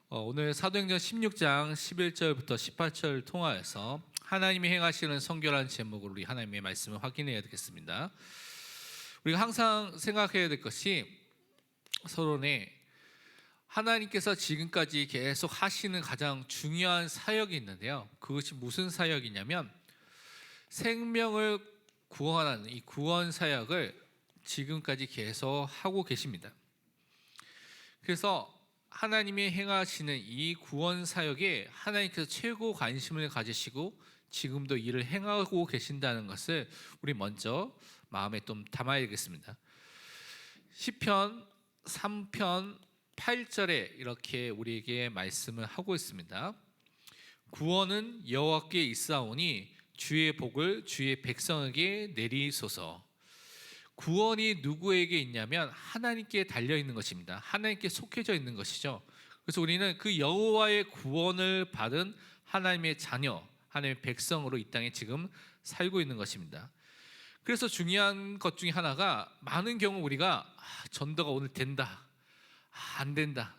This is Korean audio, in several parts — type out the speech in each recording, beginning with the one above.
오늘 사도행전 16장 11절부터 18절 통하여서 하나님이 행하시는 성결한 제목으로 우리 하나님의 말씀을 확인해야 되겠습니다. 우리가 항상 생각해야 될 것이 서론에 하나님께서 지금까지 계속 하시는 가장 중요한 사역이 있는데요. 그것이 무슨 사역이냐면 생명을 구원하는 이 구원 사역을 지금까지 계속 하고 계십니다. 그래서 하나님이 행하시는 이 구원 사역에 하나님께서 최고 관심을 가지시고 지금도 일을 행하고 계신다는 것을 우리 먼저 마음에 좀 담아야 되겠습니다. 시편 3편 8절에 이렇게 우리에게 말씀을 하고 있습니다. 구원은 여호와께 있사오니 주의 복을 주의 백성에게 내리소서. 구원이 누구에게 있냐면 하나님께 달려 있는 것입니다. 하나님께 속해져 있는 것이죠. 그래서 우리는 그 여호와의 구원을 받은 하나님의 자녀, 하나님의 백성으로 이 땅에 지금 살고 있는 것입니다. 그래서 중요한 것 중에 하나가 많은 경우 우리가 전도가 오늘 된다, 안 된다.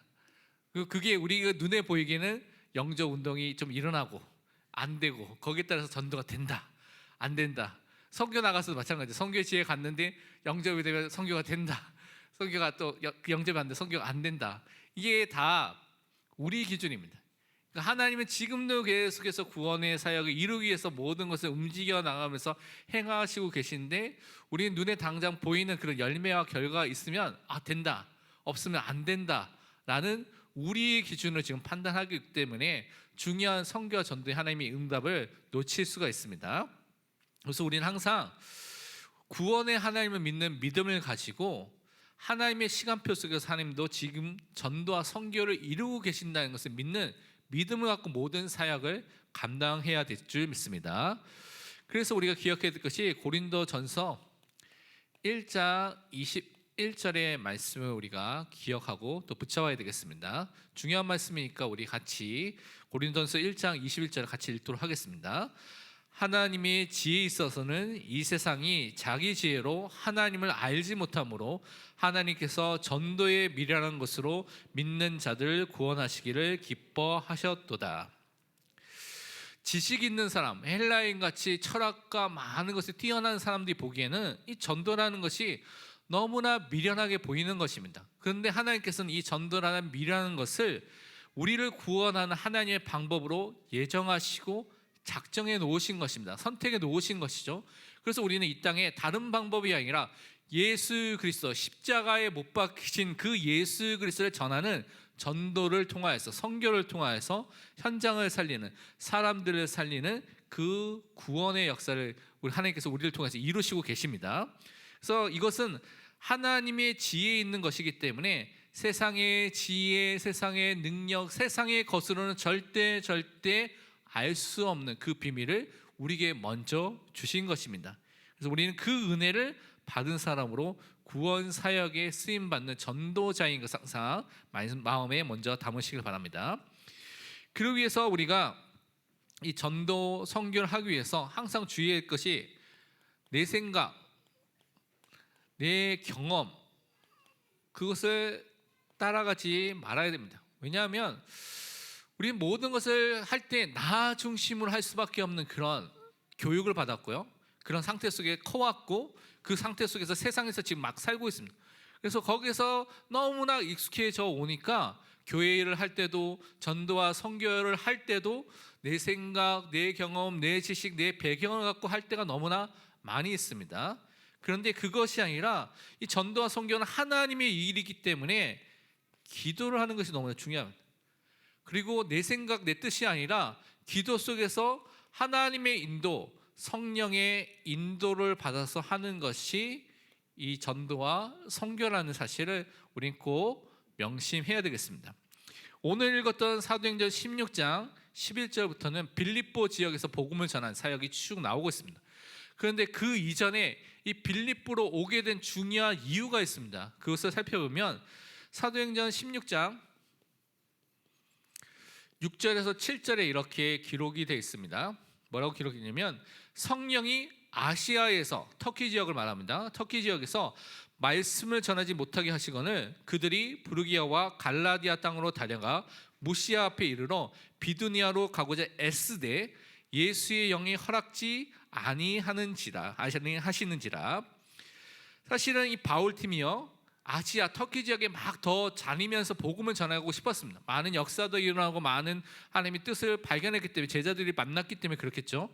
그게 우리가 눈에 보이기에는 영적 운동이 좀 일어나고 안 되고 거기에 따라서 전도가 된다, 안 된다. 선교 나가서도 마찬가지. 선교지에 갔는데 영접이 되면 선교가 된다. 선교가 또 영접이 안 돼 선교가 안 된다. 이게 다 우리 기준입니다. 그러니까 하나님은 지금도 계속해서 구원의 사역을 이루기 위해서 모든 것을 움직여 나가면서 행하시고 계신데 우리는 눈에 당장 보이는 그런 열매와 결과가 있으면 된다, 없으면 안 된다라는 우리의 기준으로 지금 판단하기 때문에 중요한 선교와 전도의 하나님의 응답을 놓칠 수가 있습니다. 그래서 우리는 항상 구원의 하나님을 믿는 믿음을 가지고 하나님의 시간표 속에서 하나님도 지금 전도와 선교를 이루고 계신다는 것을 믿는 믿음을 갖고 모든 사역을 감당해야 될 줄 믿습니다. 그래서 우리가 기억해야 될 것이 고린도전서 1장 21절의 말씀을 우리가 기억하고 또 붙여와야 되겠습니다. 중요한 말씀이니까 우리 같이 고린도전서 1장 21절을 같이 읽도록 하겠습니다. 하나님의 지혜에 있어서는 이 세상이 자기 지혜로 하나님을 알지 못하므로 하나님께서 전도에 미련한 것으로 믿는 자들을 구원하시기를 기뻐하셨도다. 지식 있는 사람, 헬라인같이 철학과 많은 것에 뛰어난 사람들이 보기에는 이 전도라는 것이 너무나 미련하게 보이는 것입니다. 그런데 하나님께서는 이 전도라는 미련한 것을 우리를 구원하는 하나님의 방법으로 예정하시고 작정해 놓으신 것입니다. 선택해 놓으신 것이죠. 그래서 우리는 이 땅에 다른 방법이 아니라 예수 그리스도 십자가에 못 박히신 그 예수 그리스도를 전하는 전도를 통하여서 선교를 통하여서 현장을 살리는 사람들을 살리는 그 구원의 역사를 우리 하나님께서 우리를 통해서 이루시고 계십니다. 그래서 이것은 하나님의 지혜에 있는 것이기 때문에 세상의 지혜, 세상의 능력, 세상의 것으로는 절대 알 수 없는 그 비밀을 우리에게 먼저 주신 것입니다. 그래서 우리는 그 은혜를 받은 사람으로 구원 사역에 쓰임 받는 전도자인 것 항상 마음에 먼저 담으시길 바랍니다. 그러기 위해서 우리가 이 전도 선교를 하기 위해서 항상 주의할 것이 내 생각, 내 경험 그것을 따라가지 말아야 됩니다. 왜냐하면 우리는 모든 것을 할 때 나 중심으로 할 수밖에 없는 그런 교육을 받았고요. 그런 상태 속에 커왔고 그 상태 속에서 세상에서 지금 막 살고 있습니다. 그래서 거기서 너무나 익숙해져 오니까 교회 일을 할 때도 전도와 선교를 할 때도 내 생각, 내 경험, 내 지식, 내 배경을 갖고 할 때가 너무나 많이 있습니다. 그런데 그것이 아니라 이 전도와 선교는 하나님의 일이기 때문에 기도를 하는 것이 너무나 중요합니다. 그리고 내 생각, 내 뜻이 아니라 기도 속에서 하나님의 인도, 성령의 인도를 받아서 하는 것이 이 전도와 선교라는 사실을 우린 꼭 명심해야 되겠습니다. 오늘 읽었던 사도행전 16장 11절부터는 빌립보 지역에서 복음을 전한 사역이 쭉 나오고 있습니다. 그런데 그 이전에 이 빌립보로 오게 된 중요한 이유가 있습니다. 그것을 살펴보면 사도행전 16장 6절에서 7절에 이렇게 기록이 되어 있습니다. 뭐라고 기록했냐면 성령이 아시아에서 터키 지역을 말합니다. 터키 지역에서 말씀을 전하지 못하게 하시거늘 그들이 부르기아와 갈라디아 땅으로 달려가 무시아 앞에 이르러 비두니아로 가고자 애쓰되 예수의 영이 허락지 아니하시는지라. 사실은 이 바울 팀이요, 아시아 터키 지역에 막 더 다니면서 복음을 전하고 싶었습니다. 많은 역사도 일어나고 많은 하나님의 뜻을 발견했기 때문에, 제자들이 만났기 때문에 그렇겠죠.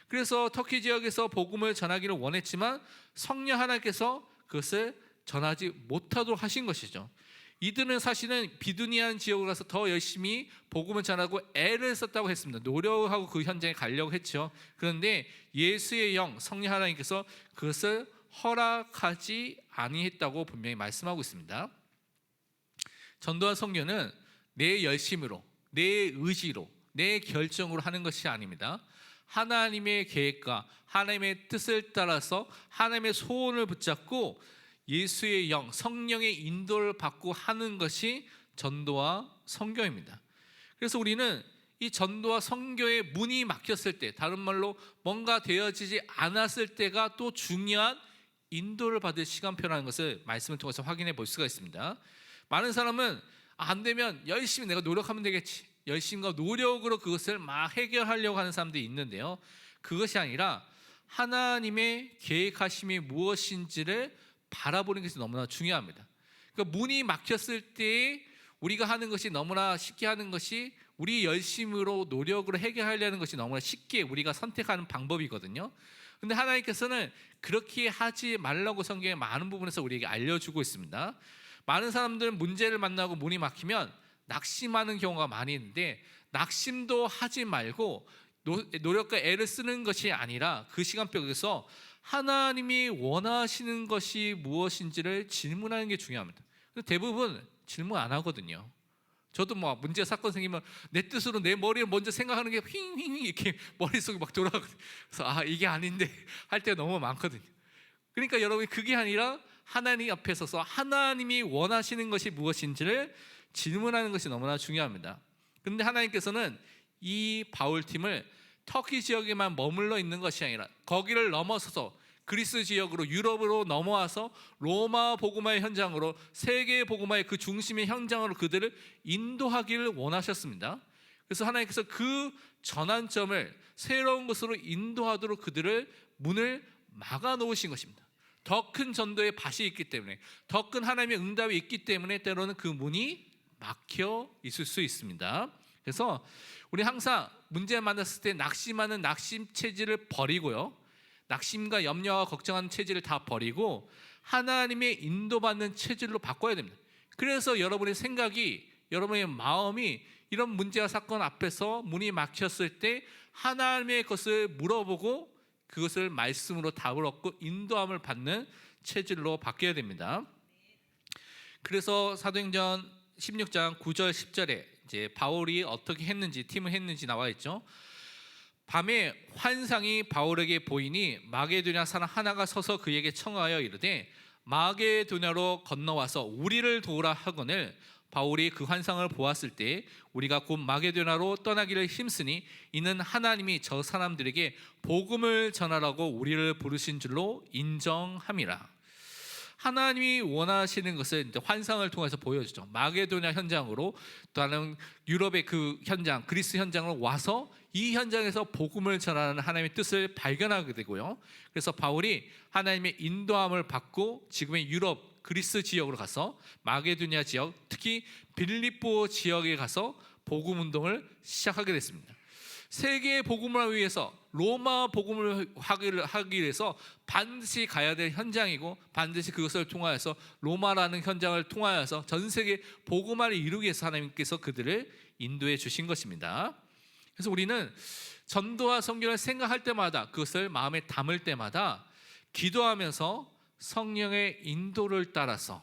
그래서 터키 지역에서 복음을 전하기를 원했지만 성령 하나님께서 그것을 전하지 못하도록 하신 것이죠. 이들은 사실은 비두니안 지역으로 가서 더 열심히 복음을 전하고 애를 썼다고 했습니다. 노력하고 그 현장에 가려고 했죠. 그런데 예수의 영, 성령 하나님께서 그것을 허락하지 아니했다고 분명히 말씀하고 있습니다. 전도와 선교는 내 열심으로, 내 의지로, 내 결정으로 하는 것이 아닙니다. 하나님의 계획과 하나님의 뜻을 따라서 하나님의 소원을 붙잡고 예수의 영, 성령의 인도를 받고 하는 것이 전도와 선교입니다. 그래서 우리는 이 전도와 선교의 문이 막혔을 때, 다른 말로 뭔가 되어지지 않았을 때가 또 중요한 인도를 받을 시간표라는 것을 말씀을 통해서 확인해 볼 수가 있습니다. 많은 사람은 안 되면 열심히 내가 노력하면 되겠지, 열심과 노력으로 그것을 막 해결하려고 하는 사람들이 있는데요, 그것이 아니라 하나님의 계획하심이 무엇인지를 바라보는 것이 너무나 중요합니다. 그러니까 문이 막혔을 때 우리가 하는 것이 너무나 쉽게 하는 것이, 우리 열심으로 노력으로 해결하려는 것이 너무나 쉽게 우리가 선택하는 방법이거든요. 근데 하나님께서는 그렇게 하지 말라고 성경의 많은 부분에서 우리에게 알려주고 있습니다. 많은 사람들은 문제를 만나고 문이 막히면 낙심하는 경우가 많이 있는데, 낙심도 하지 말고 노력과 애를 쓰는 것이 아니라 그 시간표에서 하나님이 원하시는 것이 무엇인지를 질문하는 게 중요합니다. 대부분 질문 안 하거든요. 저도 뭐 문제 사건 생기면 내 뜻으로 내 머리를 먼저 생각하는 게 휘잉휘잉 이렇게 머릿속에 막 돌아가거든요. 그래서 이게 아닌데 할 때가 너무 많거든요. 그러니까 여러분이 그게 아니라 하나님 앞에 서서 하나님이 원하시는 것이 무엇인지를 질문하는 것이 너무나 중요합니다. 그런데 하나님께서는 이 바울팀을 터키 지역에만 머물러 있는 것이 아니라 거기를 넘어서서 그리스 지역으로, 유럽으로 넘어와서 로마 복음화의 현장으로, 세계 복음화의 그 중심의 현장으로 그들을 인도하기를 원하셨습니다. 그래서 하나님께서 그 전환점을 새로운 곳으로 인도하도록 그들을 문을 막아 놓으신 것입니다. 더 큰 전도의 밭이 있기 때문에, 더 큰 하나님의 응답이 있기 때문에 때로는 그 문이 막혀 있을 수 있습니다. 그래서 우리 항상 문제 만났을 때 낙심하는 낙심 체질을 버리고요, 낙심과 염려와 걱정하는 체질을 다 버리고 하나님의 인도받는 체질로 바꿔야 됩니다. 그래서 여러분의 생각이, 여러분의 마음이 이런 문제와 사건 앞에서 문이 막혔을 때 하나님의 것을 물어보고 그것을 말씀으로 답을 얻고 인도함을 받는 체질로 바뀌어야 됩니다. 그래서 사도행전 16장 9절 10절에 이제 바울이 어떻게 했는지, 팀을 했는지 나와 있죠. 밤에 환상이 바울에게 보이니 마게도냐 사람 하나가 서서 그에게 청하여 이르되 마게도냐로 건너와서 우리를 도우라 하거늘, 바울이 그 환상을 보았을 때 우리가 곧 마게도냐로 떠나기를 힘쓰니 이는 하나님이 저 사람들에게 복음을 전하라고 우리를 부르신 줄로 인정함이라. 하나님이 원하시는 것을 이제 환상을 통해서 보여주죠. 마게도냐 현장으로, 다른 유럽의 그 현장, 그리스 현장으로 와서 이 현장에서 복음을 전하는 하나님의 뜻을 발견하게 되고요. 그래서 바울이 하나님의 인도함을 받고 지금의 유럽, 그리스 지역으로 가서 마게도냐 지역, 특히 빌립보 지역에 가서 복음 운동을 시작하게 됐습니다. 세계의 복음을 위해서, 로마 복음을 하기 위해서 반드시 가야 될 현장이고, 반드시 그것을 통하여서 로마라는 현장을 통하여서 전 세계 복음화를 이루기 위해서 하나님께서 그들을 인도해 주신 것입니다. 그래서 우리는 전도와 선교를 생각할 때마다, 그것을 마음에 담을 때마다 기도하면서 성령의 인도를 따라서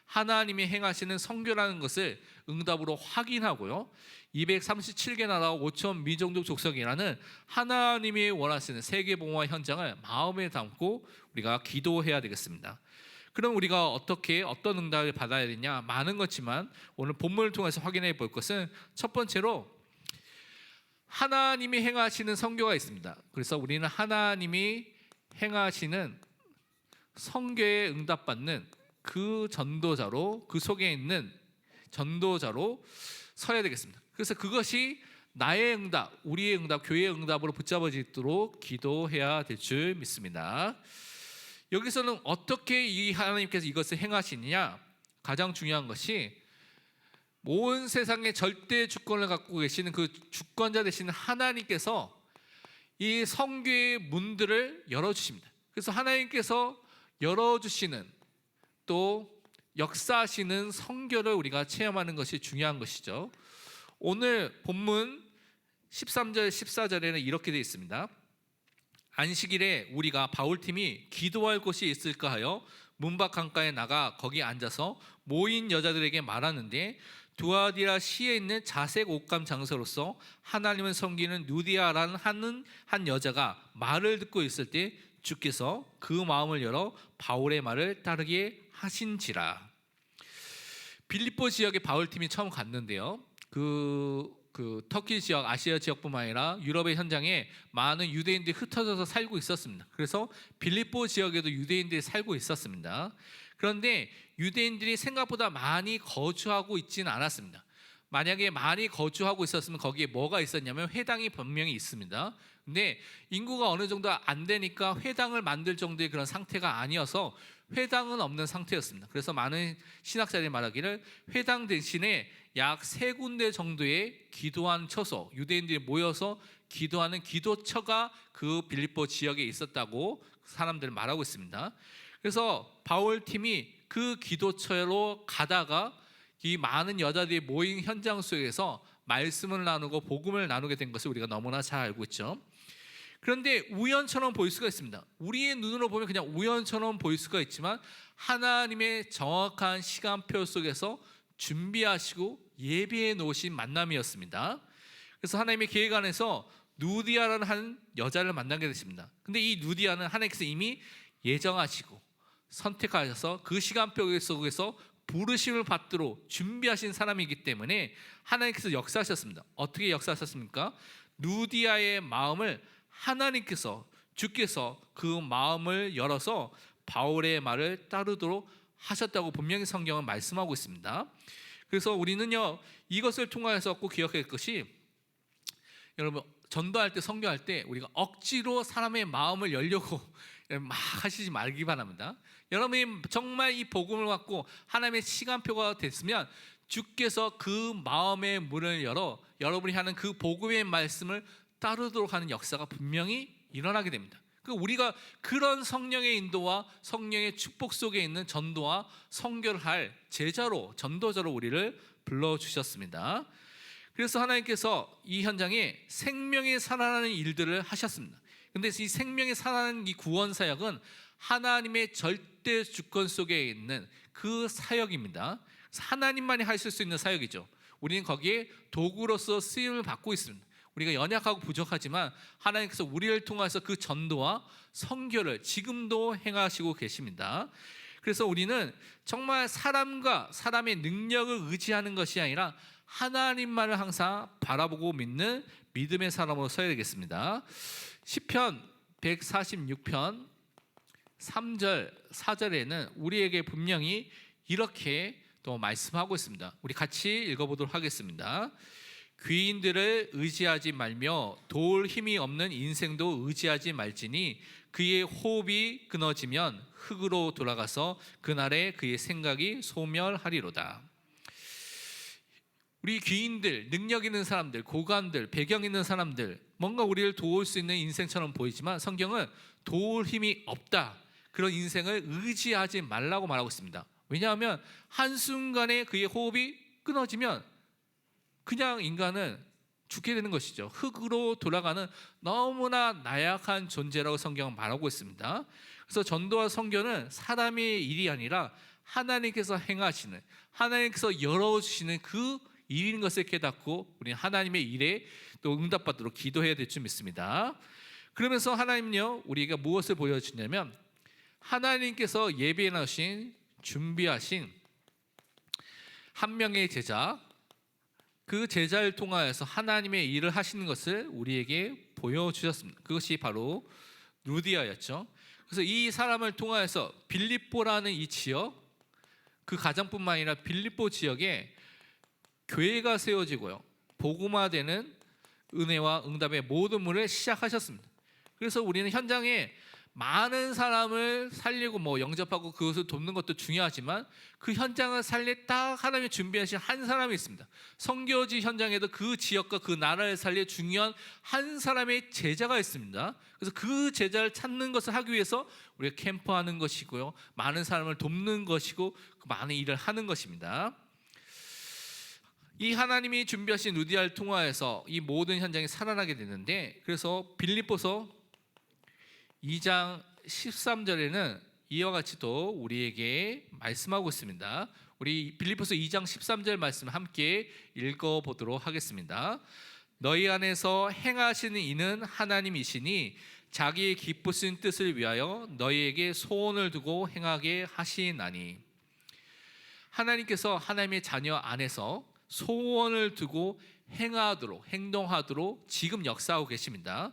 하나님이 행하시는 선교라는 것을 응답으로 확인하고요, 237개 나라와 5천 미종족 족속이라는 하나님이 원하시는 세계 복음화 현장을 마음에 담고 우리가 기도해야 되겠습니다. 그럼 우리가 어떤 응답을 받아야 되냐? 많은 거지만 오늘 본문을 통해서 확인해 볼 것은, 첫 번째로 하나님이 행하시는 선교가 있습니다. 그래서 우리는 하나님이 행하시는 선교에 응답받는 그 전도자로, 그 속에 있는 전도자로 서야 되겠습니다. 그래서 그것이 나의 응답, 우리의 응답, 교회의 응답으로 붙잡아지도록 기도해야 될 줄 믿습니다. 여기서는 어떻게 이 하나님께서 이것을 행하시느냐? 가장 중요한 것이 온 세상의 절대 주권을 갖고 계시는 그 주권자 되시는 하나님께서 이 성교의 문들을 열어주십니다. 그래서 하나님께서 열어주시는, 또 역사하시는 성교를 우리가 체험하는 것이 중요한 것이죠. 오늘 본문 13절 14절에는 이렇게 되어 있습니다. 안식일에 우리가 바울팀이 기도할 곳이 있을까 하여 문밖 강가에 나가 거기 앉아서 모인 여자들에게 말하는데, 두아디라 시에 있는 자색 옷감 장소로서 하나님을 섬기는 누디아라는 한 여자가 말을 듣고 있을 때 주께서 그 마음을 열어 바울의 말을 따르게 하신지라. 빌립보 지역에 바울팀이 처음 갔는데요, 그 터키 지역, 아시아 지역뿐만 아니라 유럽의 현장에 많은 유대인들이 흩어져서 살고 있었습니다. 그래서 빌립보 지역에도 유대인들이 살고 있었습니다. 그런데 유대인들이 생각보다 많이 거주하고 있지는 않았습니다. 만약에 많이 거주하고 있었으면 거기에 뭐가 있었냐면 회당이 분명히 있습니다. 근데 인구가 어느 정도 안 되니까 회당을 만들 정도의 그런 상태가 아니어서 회당은 없는 상태였습니다. 그래서 많은 신학자들이 말하기를 회당 대신에 약 3군데 정도의 기도한 처소, 유대인들이 모여서 기도하는 기도처가 그 빌립보 지역에 있었다고 사람들은 말하고 있습니다. 그래서 바울 팀이 그 기도처로 가다가 이 많은 여자들이 모인 현장 속에서 말씀을 나누고 복음을 나누게 된 것을 우리가 너무나 잘 알고 있죠. 그런데 우연처럼 보일 수가 있습니다. 우리의 눈으로 보면 그냥 우연처럼 보일 수가 있지만 하나님의 정확한 시간표 속에서 준비하시고 예비해 놓으신 만남이었습니다. 그래서 하나님의 계획 안에서 누디아라는 한 여자를 만나게 됐습니다. 근데 이 누디아는 하나님께서 이미 예정하시고 선택하셔서 그 시간표 속에서 부르심을 받도록 준비하신 사람이기 때문에 하나님께서 역사하셨습니다. 어떻게 역사하셨습니까? 누디아의 마음을 하나님께서, 주께서 그 마음을 열어서 바울의 말을 따르도록 하셨다고 분명히 성경은 말씀하고 있습니다. 그래서 우리는요, 이것을 통하여서 꼭 기억해야 할 것이, 여러분 전도할 때, 선교할 때 우리가 억지로 사람의 마음을 열려고 막 하시지 말기 바랍니다. 여러분이 정말 이 복음을 갖고 하나님의 시간표가 됐으면 주께서 그 마음의 문을 열어 여러분이 하는 그 복음의 말씀을 따르도록 하는 역사가 분명히 일어나게 됩니다. 우리가 그런 성령의 인도와 성령의 축복 속에 있는 전도와 선교를 할 제자로, 전도자로 우리를 불러주셨습니다. 그래서 하나님께서 이 현장에 생명이 살아나는 일들을 하셨습니다. 그런데 이 생명이 살아나는 이 구원 사역은 하나님의 절대 주권 속에 있는 그 사역입니다. 하나님만이 하실 수 있는 사역이죠. 우리는 거기에 도구로서 쓰임을 받고 있습니다. 우리가 연약하고 부족하지만 하나님께서 우리를 통해서 그 전도와 선교를 지금도 행하시고 계십니다. 그래서 우리는 정말 사람과 사람의 능력을 의지하는 것이 아니라 하나님만을 항상 바라보고 믿는 믿음의 사람으로 서야 되겠습니다. 시편 146편 3절 4절에는 우리에게 분명히 이렇게 또 말씀하고 있습니다. 우리 같이 읽어보도록 하겠습니다. 귀인들을 의지하지 말며 도울 힘이 없는 인생도 의지하지 말지니 그의 호흡이 끊어지면 흙으로 돌아가서 그날에 그의 생각이 소멸하리로다. 우리 귀인들, 능력 있는 사람들, 고관들, 배경 있는 사람들, 뭔가 우리를 도울 수 있는 인생처럼 보이지만 성경은 도울 힘이 없다, 그런 인생을 의지하지 말라고 말하고 있습니다. 왜냐하면 한순간에 그의 호흡이 끊어지면 그냥 인간은 죽게 되는 것이죠. 흙으로 돌아가는 너무나 나약한 존재라고 성경은 말하고 있습니다. 그래서 전도와 선교는 사람의 일이 아니라 하나님께서 행하시는, 하나님께서 열어주시는 그 일인 것을 깨닫고 우리는 하나님의 일에 또 응답받도록 기도해야 될 줄 믿습니다. 그러면서 하나님은요, 우리가 무엇을 보여주냐면 하나님께서 예비해 놓으신, 준비하신 한 명의 제자, 그 제자를 통하여서 하나님의 일을 하시는 것을 우리에게 보여주셨습니다. 그것이 바로 루디아였죠. 그래서 이 사람을 통하여서 빌립보라는 이 지역, 그 가정뿐만 아니라 빌립보 지역에 교회가 세워지고요, 복음화되는 은혜와 응답의 모든 문을 시작하셨습니다. 그래서 우리는 현장에 많은 사람을 살리고 영접하고 그것을 돕는 것도 중요하지만 그 현장을 살릴 딱 하나님이 준비하신 한 사람이 있습니다. 선교지 현장에도 그 지역과 그 나라를 살릴 중요한 한 사람의 제자가 있습니다. 그래서 그 제자를 찾는 것을 하기 위해서 우리가 캠프하는 것이고요, 많은 사람을 돕는 것이고 그 많은 일을 하는 것입니다. 이 하나님이 준비하신 루디아를 통하여서 이 모든 현장이 살아나게 되는데, 그래서 빌립보서 2장 13절에는 이와 같이 또 우리에게 말씀하고 있습니다. 우리 빌립보서 2장 13절 말씀 함께 읽어보도록 하겠습니다. 너희 안에서 행하시는 이는 하나님이시니 자기의 기쁘신 뜻을 위하여 너희에게 소원을 두고 행하게 하시나니. 하나님께서 하나님의 자녀 안에서 소원을 두고 행하도록, 행동하도록 지금 역사하고 계십니다.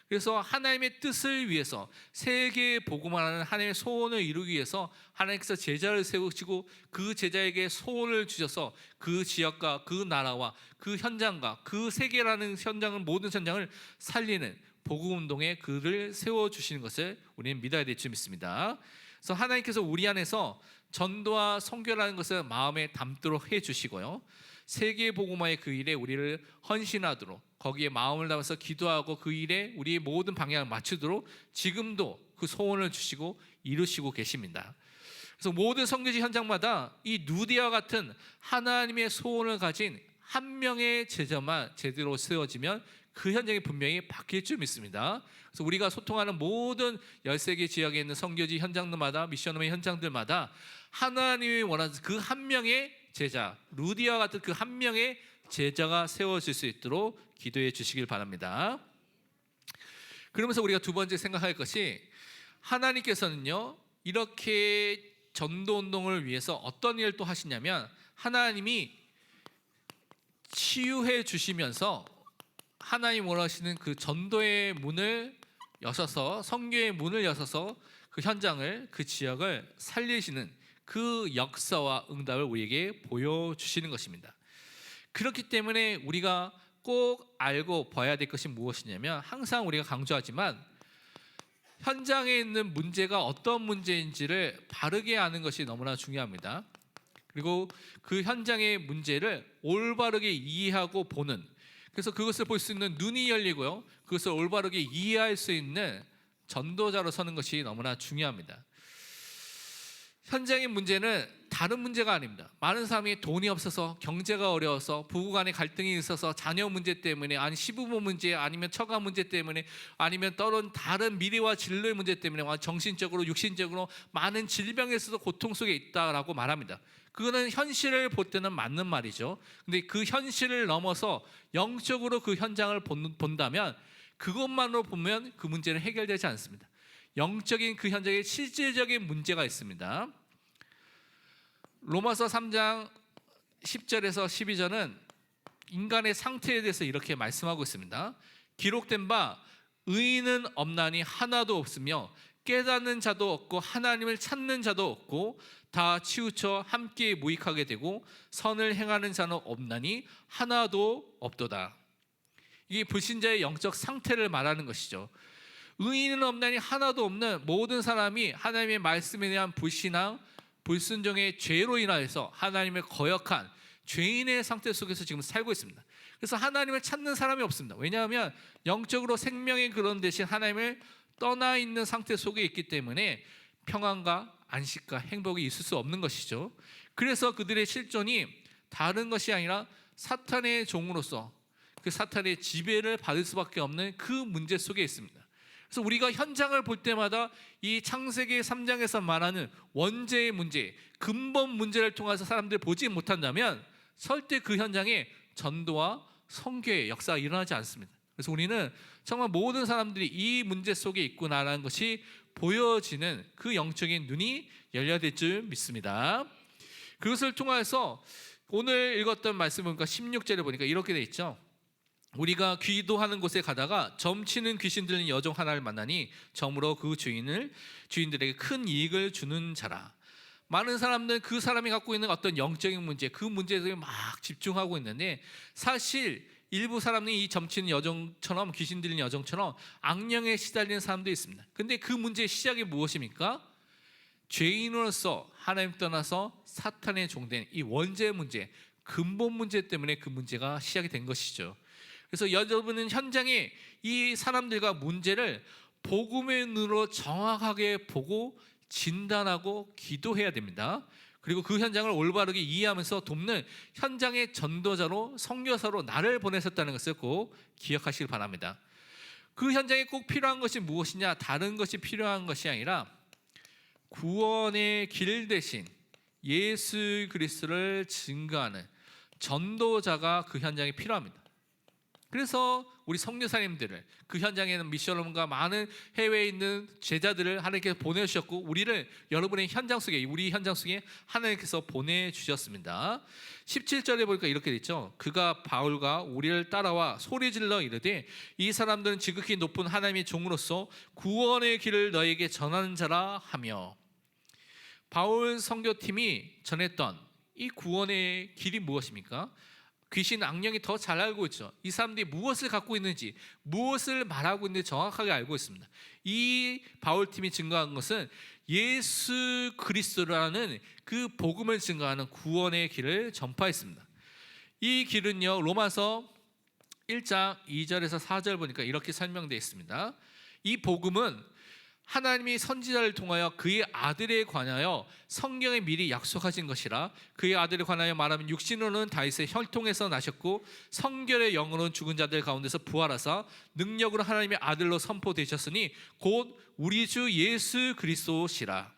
그래서 하나님의 뜻을 위해서 세계에 복음하는 하나님의 소원을 이루기 위해서 하나님께서 제자를 세우시고 그 제자에게 소원을 주셔서 그 지역과 그 나라와 그 현장과 그 세계라는 현장을, 모든 현장을 살리는 복음운동에 그를 세워주시는 것을 우리는 믿어야 될 줄 믿습니다. 그래서 하나님께서 우리 안에서 전도와 선교라는 것을 마음에 담도록 해주시고요, 세계 복음화의 그 일에 우리를 헌신하도록, 거기에 마음을 담아서 기도하고 그 일에 우리의 모든 방향을 맞추도록 지금도 그 소원을 주시고 이루시고 계십니다. 그래서 모든 선교지 현장마다 이 누디와 같은 하나님의 소원을 가진 한 명의 제자만 제대로 세워지면 그 현장이 분명히 바뀔 줄 믿습니다. 그래서 우리가 소통하는 모든 13개 지역에 있는 선교지 현장들마다, 미션홈의 현장들마다 하나님이 원하는 그 한 명의 제자, 루디와 같은 그 한 명의 제자가 세워질 수 있도록 기도해 주시길 바랍니다. 그러면서 우리가 두 번째 생각할 것이, 하나님께서는요 이렇게 전도운동을 위해서 어떤 일을 또 하시냐면, 하나님이 치유해 주시면서 하나님 원하시는 그 전도의 문을 여셔서, 선교의 문을 여셔서 그 현장을, 그 지역을 살리시는 그 역사와 응답을 우리에게 보여주시는 것입니다. 그렇기 때문에 우리가 꼭 알고 봐야 될 것이 무엇이냐면, 항상 우리가 강조하지만 현장에 있는 문제가 어떤 문제인지를 바르게 아는 것이 너무나 중요합니다. 그리고 그 현장의 문제를 올바르게 이해하고 보는, 그래서 그것을 볼 수 있는 눈이 열리고요, 그것을 올바르게 이해할 수 있는 전도자로 서는 것이 너무나 중요합니다. 현장의 문제는 다른 문제가 아닙니다. 많은 사람이 돈이 없어서, 경제가 어려워서, 부부간의 갈등이 있어서, 자녀 문제 때문에, 아니 시부모 문제, 아니면 처가 문제 때문에, 아니면 다른 미래와 진로의 문제 때문에 정신적으로, 육신적으로 많은 질병에서도 고통 속에 있다라고 말합니다. 그거는 현실을 볼 때는 맞는 말이죠. 근데 그 현실을 넘어서 영적으로 그 현장을 본다면, 그것만으로 보면 그 문제는 해결되지 않습니다. 영적인 그 현장에 실질적인 문제가 있습니다. 로마서 3장 10절에서 12절은 인간의 상태에 대해서 이렇게 말씀하고 있습니다. 기록된 바 의인은 없나니 하나도 없으며 깨닫는 자도 없고 하나님을 찾는 자도 없고 다 치우쳐 함께 무익하게 되고 선을 행하는 자는 없나니 하나도 없도다. 이게 불신자의 영적 상태를 말하는 것이죠. 의인은 없나니 하나도 없는 모든 사람이 하나님의 말씀에 대한 불신앙, 불순종의 죄로 인하여서 하나님을 거역한 죄인의 상태 속에서 지금 살고 있습니다. 그래서 하나님을 찾는 사람이 없습니다. 왜냐하면 영적으로 생명의 그런 대신 하나님을 떠나 있는 상태 속에 있기 때문에 평안과 안식과 행복이 있을 수 없는 것이죠. 그래서 그들의 실존이 다른 것이 아니라 사탄의 종으로서 그 사탄의 지배를 받을 수밖에 없는 그 문제 속에 있습니다. 그래서 우리가 현장을 볼 때마다 이 창세기 3장에서 말하는 원죄의 문제, 근본 문제를 통해서 사람들이 보지 못한다면 절대 그 현장에 전도와 선교의 역사가 일어나지 않습니다. 그래서 우리는 정말 모든 사람들이 이 문제 속에 있구나라는 것이 보여지는 그 영적인 눈이 열려야 될 줄 믿습니다. 그것을 통해서 오늘 읽었던 말씀 보니까 16절에 보니까 이렇게 돼 있죠. 우리가 기도하는 곳에 가다가 점치는 귀신 들린 여종 하나를 만나니 점으로 그 주인들에게 큰 이익을 주는 자라. 많은 사람들은 그 사람이 갖고 있는 어떤 영적인 문제, 그 문제에 막 집중하고 있는데, 사실 일부 사람이 이 점치는 여종처럼, 귀신 들린 여종처럼 악령에 시달리는 사람도 있습니다. 근데 그 문제의 시작이 무엇입니까? 죄인으로서 하나님 떠나서 사탄의 종된 이 원죄 문제, 근본 문제 때문에 그 문제가 시작이 된 것이죠. 그래서 여러분은 현장에 이 사람들과 문제를 복음의 눈으로 정확하게 보고 진단하고 기도해야 됩니다. 그리고 그 현장을 올바르게 이해하면서 돕는 현장의 전도자로, 선교사로 나를 보내셨다는 것을 꼭 기억하시길 바랍니다. 그 현장에 꼭 필요한 것이 무엇이냐? 다른 것이 필요한 것이 아니라 구원의 길 대신 예수 그리스도를 증거하는 전도자가 그 현장에 필요합니다. 그래서 우리 선교사님들을, 그 현장에는 미션홈과 많은 해외에 있는 제자들을 하나님께서 보내주셨고, 우리를 여러분의 현장 속에, 우리 현장 속에 하나님께서 보내주셨습니다. 17절에 보니까 이렇게 돼 있죠. 그가 바울과 우리를 따라와 소리질러 이르되 이 사람들은 지극히 높은 하나님의 종으로서 구원의 길을 너에게 전하는 자라 하며, 바울 선교팀이 전했던 이 구원의 길이 무엇입니까? 귀신, 악령이 더 잘 알고 있죠. 이 사람들이 무엇을 갖고 있는지, 무엇을 말하고 있는지 정확하게 알고 있습니다. 이 바울팀이 증거한 것은 예수 그리스도라는 그 복음을 증거하는 구원의 길을 전파했습니다. 이 길은요, 로마서 1장 2절에서 4절 보니까 이렇게 설명되어 있습니다. 이 복음은 하나님이 선지자를 통하여 그의 아들에 관하여 성경에 미리 약속하신 것이라. 그의 아들에 관하여 말하면 육신으로는 다윗의 혈통에서 나셨고 성결의 영으로는 죽은 자들 가운데서 부활하사 능력으로 하나님의 아들로 선포되셨으니 곧 우리 주 예수 그리스도시라.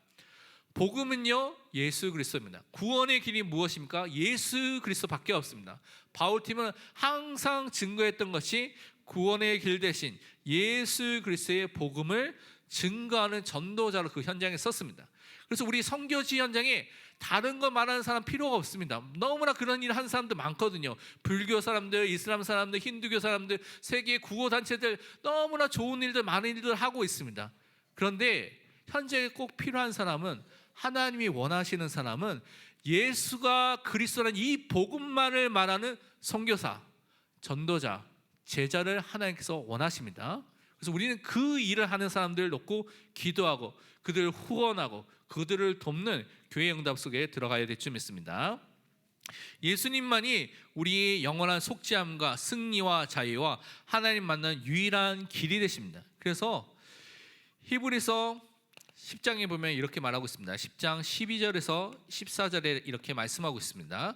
복음은요, 예수 그리스도입니다. 구원의 길이 무엇입니까? 예수 그리스도밖에 없습니다. 바울팀은 항상 증거했던 것이 구원의 길 대신 예수 그리스도의 복음을 증거하는 전도자로 그 현장에 썼습니다. 그래서 우리 선교지 현장에 다른 거 말하는 사람 필요가 없습니다. 너무나 그런 일을 하는 사람들 많거든요. 불교 사람들, 이슬람 사람들, 힌두교 사람들, 세계 구호단체들 너무나 좋은 일들, 많은 일들 하고 있습니다. 그런데 현장에 꼭 필요한 사람은, 하나님이 원하시는 사람은 예수가 그리스도라는 이 복음만을 말하는 선교사, 전도자, 제자를 하나님께서 원하십니다. 그래서 우리는 그 일을 하는 사람들을 놓고 기도하고 그들을 후원하고 그들을 돕는 교회 응답 속에 들어가야 될 줄 믿습니다. 예수님만이 우리의 영원한 속죄함과 승리와 자유와 하나님 만나는 유일한 길이 되십니다. 그래서 히브리서 10장에 보면 이렇게 말하고 있습니다. 10장 12절에서 14절에 이렇게 말씀하고 있습니다.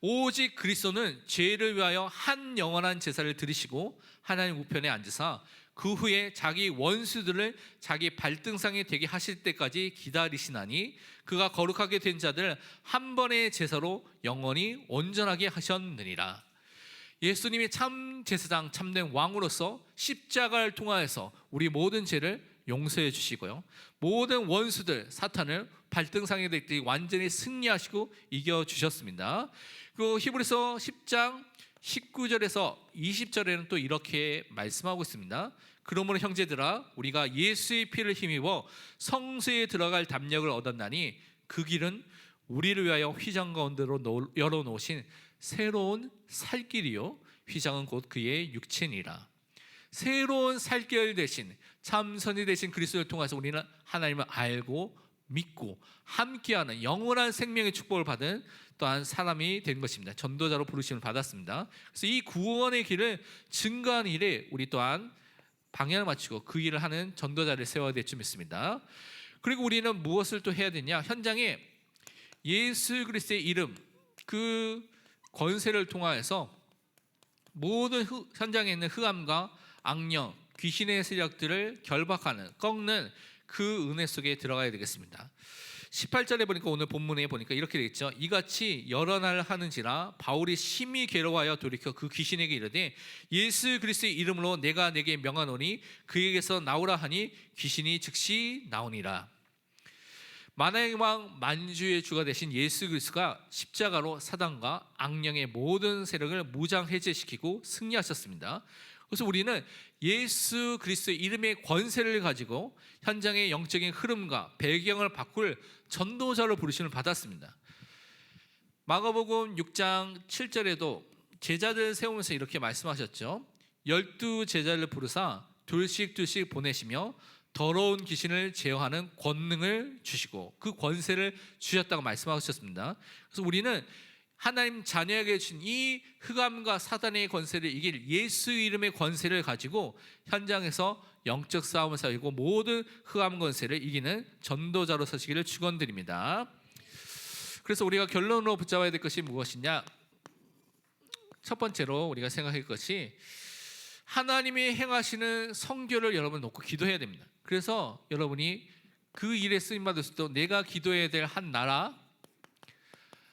오직 그리스도는 죄를 위하여 한 영원한 제사를 드리시고 하나님 우편에 앉으사 그 후에 자기 원수들을 자기 발등상에 되게 하실 때까지 기다리시나니 그가 거룩하게 된 자들 한 번의 제사로 영원히 온전하게 하셨느니라. 예수님이 참 제사장, 참된 왕으로서 십자가를 통하여서 우리 모든 죄를 용서해 주시고요, 모든 원수들, 사탄을 발등상에 대게 완전히 승리하시고 이겨주셨습니다. 그 히브리서 10장 19절에서 20절에는 또 이렇게 말씀하고 있습니다. 그러므로 형제들아, 우리가 예수의 피를 힘입어 성소에 들어갈 담력을 얻었나니 그 길은 우리를 위하여 휘장 가운데로 열어놓으신 새로운 살길이요, 휘장은 곧 그의 육체니라. 새로운 살길 대신, 참 선이 되신 그리스도를 통해서 우리는 하나님을 알고 믿고 함께하는 영원한 생명의 축복을 받은 또한 사람이 된 것입니다. 전도자로 부르심을 받았습니다. 그래서 이 구원의 길을 증거하는 일에 우리 또한 방향을 맞추고 그 일을 하는 전도자를 세워야 될 줄 믿습니다. 그리고 우리는 무엇을 또 해야 되냐? 현장에 예수 그리스도의 이름, 그 권세를 통하여서 모든 현장에 있는 흑암과 악령, 귀신의 세력들을 결박하는, 꺾는 그 은혜 속에 들어가야 되겠습니다. 18절에 보니까, 오늘 본문에 보니까 이렇게 되어 있죠. 이같이 여러 날 하는지라 바울이 심히 괴로워하여 돌이켜 그 귀신에게 이르되 예수 그리스도의 이름으로 내가 내게 명하노니 그에게서 나오라 하니 귀신이 즉시 나오니라. 만왕의 왕 만주의 주가 되신 예수 그리스도가 십자가로 사단과 악령의 모든 세력을 무장해제시키고 승리하셨습니다. 그래서 우리는 예수 그리스도의 이름의 권세를 가지고 현장의 영적인 흐름과 배경을 바꿀 전도자로 부르심을 받았습니다. 마가복음 6장 7절에도 제자들 세우면서 이렇게 말씀하셨죠. 12제자를 부르사 둘씩 보내시며 더러운 귀신을 제어하는 권능을 주시고 그 권세를 주셨다고 말씀하셨습니다. 그래서 우리는 하나님 자녀에게 주신 이 흑암과 사단의 권세를 이길 예수 이름의 권세를 가지고 현장에서 영적 싸움을 싸우고 모든 흑암 권세를 이기는 전도자로 서시기를 축원드립니다. 그래서 우리가 결론으로 붙잡아야 될 것이 무엇이냐? 첫 번째로 우리가 생각할 것이 하나님이 행하시는 선교를 여러분 놓고 기도해야 됩니다. 그래서 여러분이 그 일에 쓰임받을 수도 내가 기도해야 될 한 나라,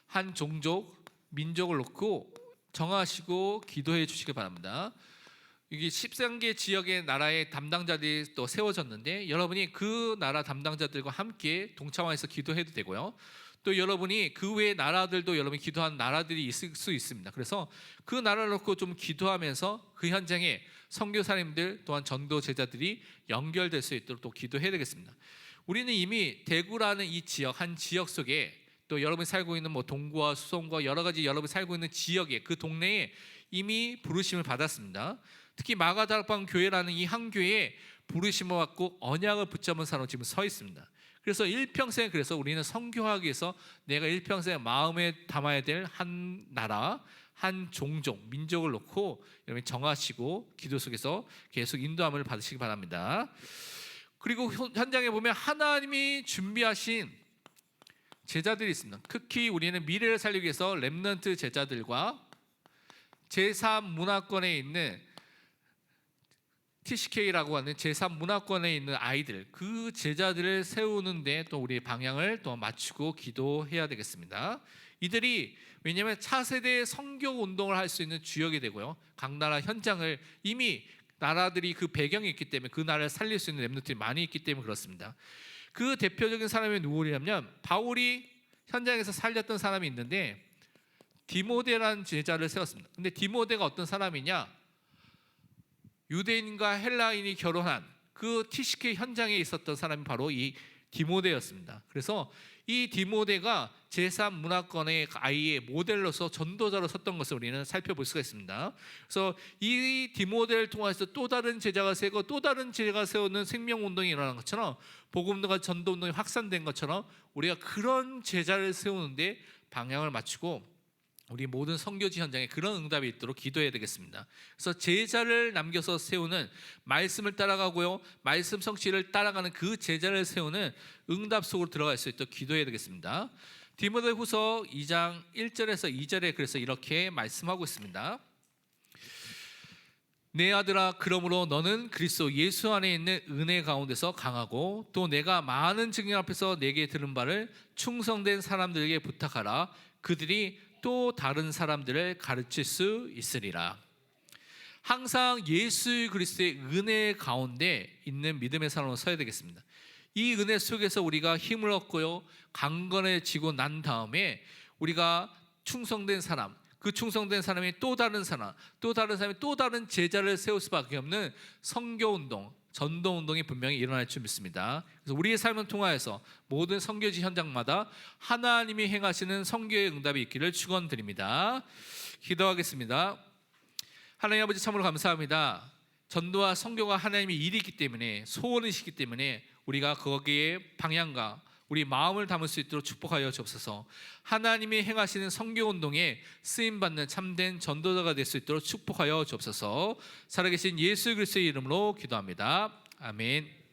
한 종족, 민족을 놓고 정하시고 기도해 주시기 바랍니다. 이게 13개 지역의 나라의 담당자들이 또 세워졌는데 여러분이 그 나라 담당자들과 함께 동참해서 기도해도 되고요. 또 여러분이 그 외의 나라들도 여러분이 기도하는 나라들이 있을 수 있습니다. 그래서 그 나라를 놓고 좀 기도하면서 그 현장에 선교사님들 또한 전도 제자들이 연결될 수 있도록 또 기도해야 되겠습니다. 우리는 이미 대구라는 이 지역 한 지역 속에 또 여러분이 살고 있는 동구와 수성과 여러 가지 여러분이 살고 있는 지역에 그 동네에 이미 부르심을 받았습니다. 특히 마가다락방 교회라는 이 한 교회에 부르심을 받고 언약을 붙잡은 사람은 지금 서 있습니다. 그래서 일평생 그래서 우리는 선교하기 위해서 내가 일평생 마음에 담아야 될 한 나라, 한 종족, 민족을 놓고 여러분이 정하시고 기도 속에서 계속 인도함을 받으시기 바랍니다. 그리고 현장에 보면 하나님이 준비하신 제자들이 있습니다. 특히 우리는 미래를 살리기 위해서 렘넌트 제자들과 제3문화권에 있는 TCK라고 하는 제3문화권에 있는 아이들, 그 제자들을 세우는데 또 우리의 방향을 또 맞추고 기도해야 되겠습니다. 이들이 왜냐하면 차세대 선교 운동을 할 수 있는 주역이 되고요, 각 나라 현장을 이미 나라들이 그 배경이 있기 때문에 그 나라를 살릴 수 있는 렘넌트들이 많이 있기 때문에 그렇습니다. 그 대표적인 사람이 누구냐면 바울이 현장에서 살렸던 사람이 있는데 디모데라는 제자를 세웠습니다. 근데 디모데가 어떤 사람이냐? 유대인과 헬라인이 결혼한 그 TCK 현장에 있었던 사람이 바로 이 디모데였습니다. 그래서 이 디모데가 제3문화권의 아이의 모델로서 전도자로 섰던 것을 우리는 살펴볼 수가 있습니다. 그래서 이 디모데를 통해서 또 다른 제자가 세고 또 다른 제자가 세우는 생명운동이 일어난 것처럼 복음과 전도운동이 확산된 것처럼 우리가 그런 제자를 세우는데 방향을 맞추고 우리 모든 선교지 현장에 그런 응답이 있도록 기도해야 되겠습니다. 그래서 제자를 남겨서 세우는, 말씀을 따라가고요, 말씀 성취를 따라가는 그 제자를 세우는 응답 속으로 들어갈 수 있도록 기도해야 되겠습니다. 디모데후서 2장 1절에서 2절에 그래서 이렇게 말씀하고 있습니다. 내 아들아, 그러므로 너는 그리스도 예수 안에 있는 은혜 가운데서 강하고 또 내가 많은 증인 앞에서 내게 들은 바를 충성된 사람들에게 부탁하라. 그들이 또 다른 사람들을 가르칠 수 있으리라. 항상 예수 그리스도의 은혜 가운데 있는 믿음의 사람으로 서야 되겠습니다. 이 은혜 속에서 우리가 힘을 얻고요, 강건해지고 난 다음에 우리가 충성된 사람, 그 충성된 사람이 또 다른 사람, 또 다른 사람이 또 다른 제자를 세울 수밖에 없는 선교운동, 전도운동이 분명히 일어날 줄 믿습니다. 그래서 우리의 삶을 통하여서 모든 선교지 현장마다 하나님이 행하시는 선교의 응답이 있기를 축원드립니다. 기도하겠습니다. 하나님 아버지, 참으로 감사합니다. 전도와 선교가 하나님의 일이기 때문에, 소원이시기 때문에 우리가 거기에 방향과 우리 마음을 담을 수 있도록 축복하여 주옵소서. 하나님이 행하시는 선교운동에 쓰임받는 참된 전도자가 될 수 있도록 축복하여 주옵소서. 살아계신 예수 그리스도의 이름으로 기도합니다. 아멘.